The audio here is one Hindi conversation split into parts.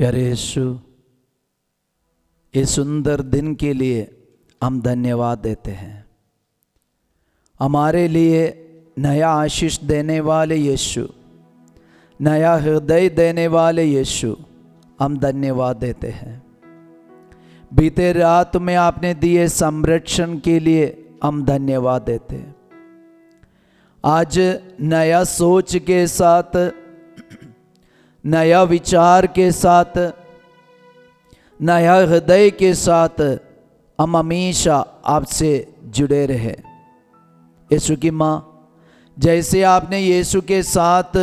प्यारे यीशु, इस सुंदर दिन के लिए हम धन्यवाद देते हैं। हमारे लिए नया आशीष देने वाले यीशु, नया हृदय देने वाले यीशु, हम धन्यवाद देते हैं। बीते रात में आपने दिए संरक्षण के लिए हम धन्यवाद देते हैं। आज नया सोच के साथ, नया विचार के साथ, नया हृदय के साथ हम हमेशा आपसे जुड़े रहे। यीशु की माँ, जैसे आपने यीशु के साथ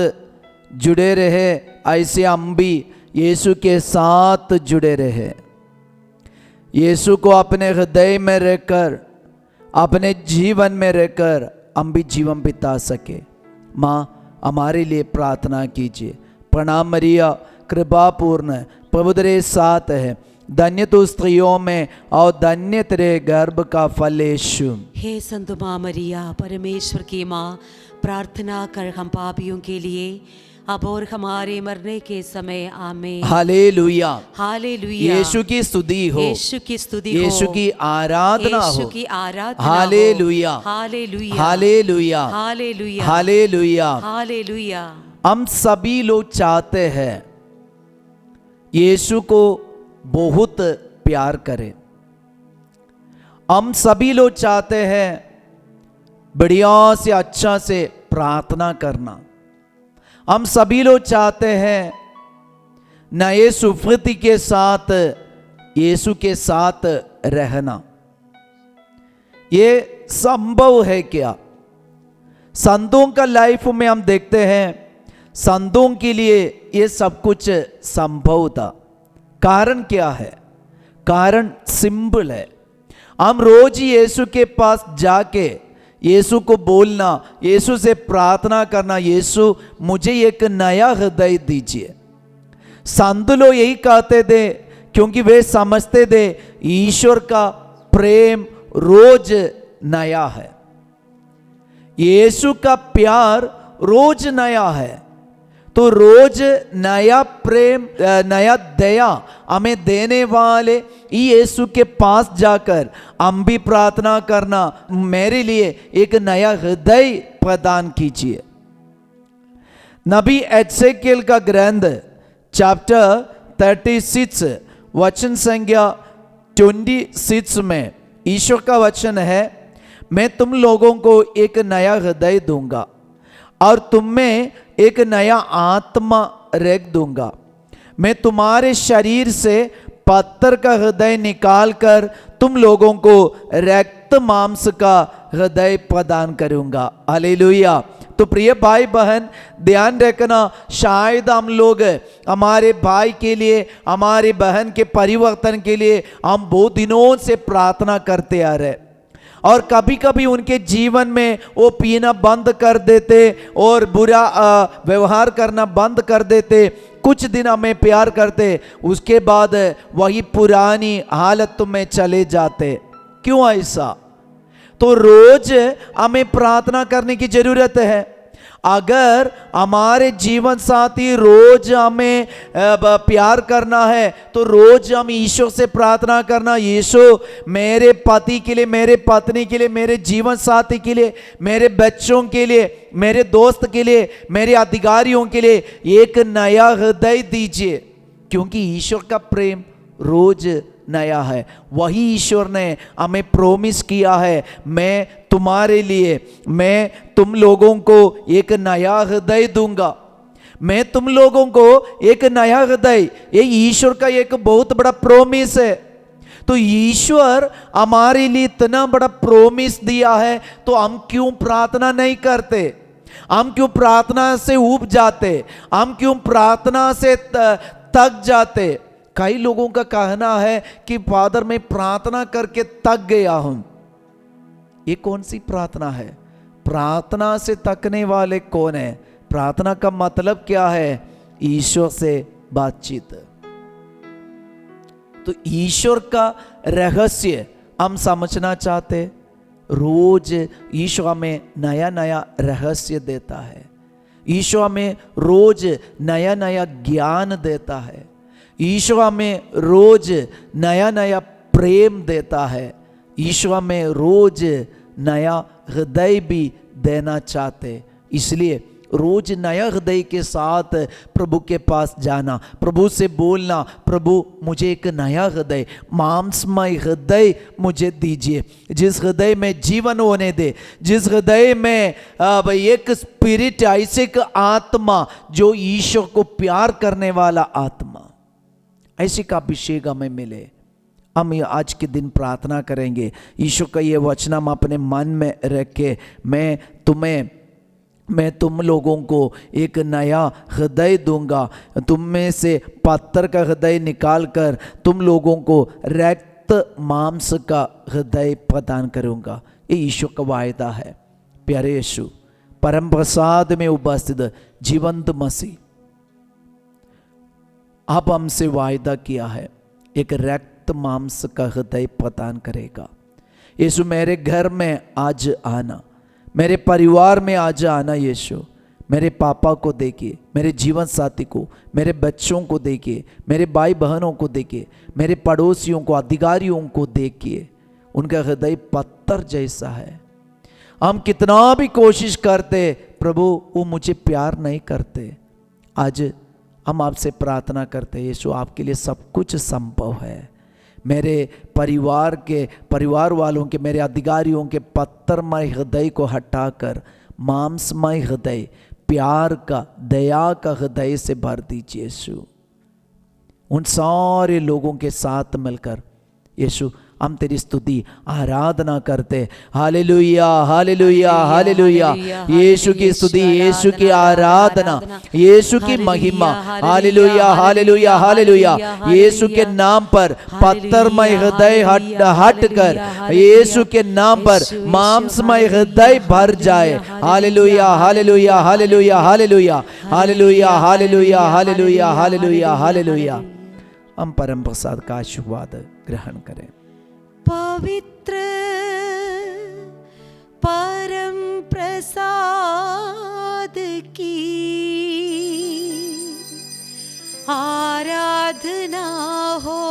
जुड़े रहे, ऐसे हम भी यीशु के साथ जुड़े रहे। यीशु को अपने हृदय में रहकर, अपने जीवन में रहकर हम भी जीवन बिता सके। माँ, हमारे लिए प्रार्थना कीजिए। प्रणाम मरिया, कृपापूर्ण, प्रभु तेरे साथ है, धन्य तू स्त्रियों में और धन्य तेरे गर्भ का फल यीशु। हे संत माँ मरिया, परमेश्वर की माँ, प्रार्थना कर हम पापियों के लिए, अब और हमारे मरने के समय आमीन। Hallelujah, hallelujah. यीशु की स्तुति हो, यीशु की स्तुति हो, यीशु की आराधना हो, यीशु की आराधना हालेलुया, हो। Hallelujah, hallelujah, hallelujah, hallelujah. Hallelujah. हम सभी लोग चाहते हैं यीशु को बहुत प्यार करें। हम सभी लोग चाहते हैं बढ़िया से अच्छा से प्रार्थना करना। हम सभी लोग चाहते हैं नए सुफृति के साथ यीशु के साथ रहना। ये संभव है क्या? संतों का लाइफ में हम देखते हैं, संतों के लिए ये सब कुछ संभव था। कारण क्या है? कारण सिंपल है। हम रोज यीशु के पास जाके यीशु को बोलना, यीशु से प्रार्थना करना, यीशु मुझे एक नया हृदय दीजिए। संत लोग यही कहते थे, क्योंकि वे समझते थे ईश्वर का प्रेम रोज नया है, यीशु का प्यार रोज नया है। तो रोज नया प्रेम, नया दया हमें देने वाले यीशु के पास जाकर हम भी प्रार्थना करना, मेरे लिए एक नया हृदय प्रदान कीजिए। नबी एजेकियल का ग्रंथ चैप्टर 36 वचन संख्या 26 में ईश्वर का वचन है, मैं तुम लोगों को एक नया हृदय दूंगा और तुम में एक नया आत्मा रख दूंगा। मैं तुम्हारे शरीर से पत्थर का हृदय निकालकर तुम लोगों को रक्त मांस का हृदय प्रदान करूंगा। हालेलुया। तो प्रिय भाई बहन, ध्यान रखना, शायद हम लोग हमारे भाई के लिए, हमारे बहन के परिवर्तन के लिए हम बहुत दिनों से प्रार्थना करते आ रहे, और कभी कभी उनके जीवन में वो पीना बंद कर देते और बुरा व्यवहार करना बंद कर देते। कुछ दिन हमें प्यार करते, उसके बाद वही पुरानी हालत में चले जाते। क्यों ऐसा? तो रोज हमें प्रार्थना करने की जरूरत है। अगर हमारे जीवन साथी रोज हमें प्यार करना है, तो रोज हम ईश्वर से प्रार्थना करना, यीशु मेरे पति के लिए, मेरे पत्नी के लिए, मेरे जीवन साथी के लिए, मेरे बच्चों के लिए, मेरे दोस्त के लिए, मेरे अधिकारियों के लिए एक नया हृदय दीजिए। क्योंकि ईश्वर का प्रेम रोज नया है। वही ईश्वर ने हमें प्रॉमिस किया है, मैं तुम्हारे लिए, मैं तुम लोगों को एक नया हृदय दूंगा, मैं तुम लोगों को एक नया हृदय। ये ईश्वर का एक बहुत बड़ा प्रॉमिस है। तो ईश्वर हमारे लिए इतना बड़ा प्रॉमिस दिया है, तो हम क्यों प्रार्थना नहीं करते? हम क्यों प्रार्थना से ऊब जाते? हम क्यों प्रार्थना से थक जाते? कई लोगों का कहना है कि फादर मैं प्रार्थना करके थक गया हूं। ये कौन सी प्रार्थना है? प्रार्थना से थकने वाले कौन है? प्रार्थना का मतलब क्या है? ईश्वर से बातचीत। तो ईश्वर का रहस्य हम समझना चाहते, रोज ईश्वर हमें नया नया रहस्य देता है। ईश्वर हमें रोज नया नया ज्ञान देता है। ईश्वर हमें रोज नया नया प्रेम देता है। ईश्वर हमें रोज नया हृदय भी देना चाहते, इसलिए रोज नया हृदय के साथ प्रभु के पास जाना, प्रभु से बोलना, प्रभु मुझे एक नया हृदय, मांसमय हृदय मुझे दीजिए, जिस हृदय में जीवन होने दे, जिस हृदय में एक स्पिरिट, ऐसे एक आत्मा जो ईश्वर को प्यार करने वाला आत्मा, ऐसे का अभिषेक हमें मिले। हम आज के दिन प्रार्थना करेंगे, ईश्वर का ये वचन हम अपने मन में रख के, मैं तुम लोगों को एक नया हृदय दूंगा, तुम में से पत्थर का हृदय निकाल कर तुम लोगों को रक्त मांस का हृदय प्रदान करूंगा। ये ईश्वर का वायदा है। प्यारे यीशु, परम प्रसाद में उपस्थित जीवंत मसीह, आप हमसे वायदा किया है एक रक्त मांस का हृदय प्रदान करेगा। यीशु, मेरे घर में आज आना, मेरे परिवार में आज आना। यीशु, मेरे पापा को देखिए, मेरे जीवन साथी को, मेरे बच्चों को देखिए, मेरे भाई बहनों को देखिए, मेरे पड़ोसियों को, अधिकारियों को देखिए, उनका हृदय पत्थर जैसा है। हम कितना भी कोशिश करते प्रभु, वो मुझे प्यार नहीं करते। आज हम आपसे प्रार्थना करते, यीशु आपके लिए सब कुछ संभव है। मेरे परिवार वालों के, मेरे अधिकारियों के पत्थरमय हृदय को हटाकर मांसमय हृदय, प्यार का, दया का हृदय से भर दीजिए यीशु। उन सारे लोगों के साथ मिलकर यीशु हम तेरी स्तुति आराधना करते। Hallelujah, hallelujah, hallelujah. यीशु की स्तुति, यीशु की आराधना, यीशु की महिमा। Hallelujah, hallelujah, hallelujah. यीशु के नाम पर पत्थरमय हृदय हट कर यीशु के नाम पर मांसमय हृदय भर जाए। Hallelujah, hallelujah, hallelujah, hallelujah, hallelujah, hallelujah, hallelujah, hallelujah, hallelujah. हम परम प्रसाद का आशीर्वाद ग्रहण करें। पवित्र परम प्रसाद की आराधना हो,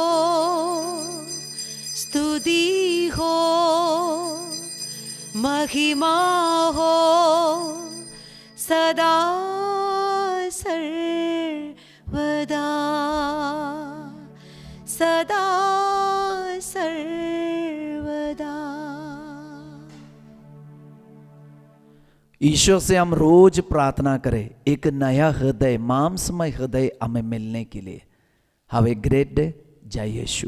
स्तुति हो, महिमा हो सदा सर्वदा, सदा सर्वदा। ईश्वर से हम रोज प्रार्थना करें एक नया हृदय, मांसमय हृदय हमें मिलने के लिए। Have a great day. जय यीशु।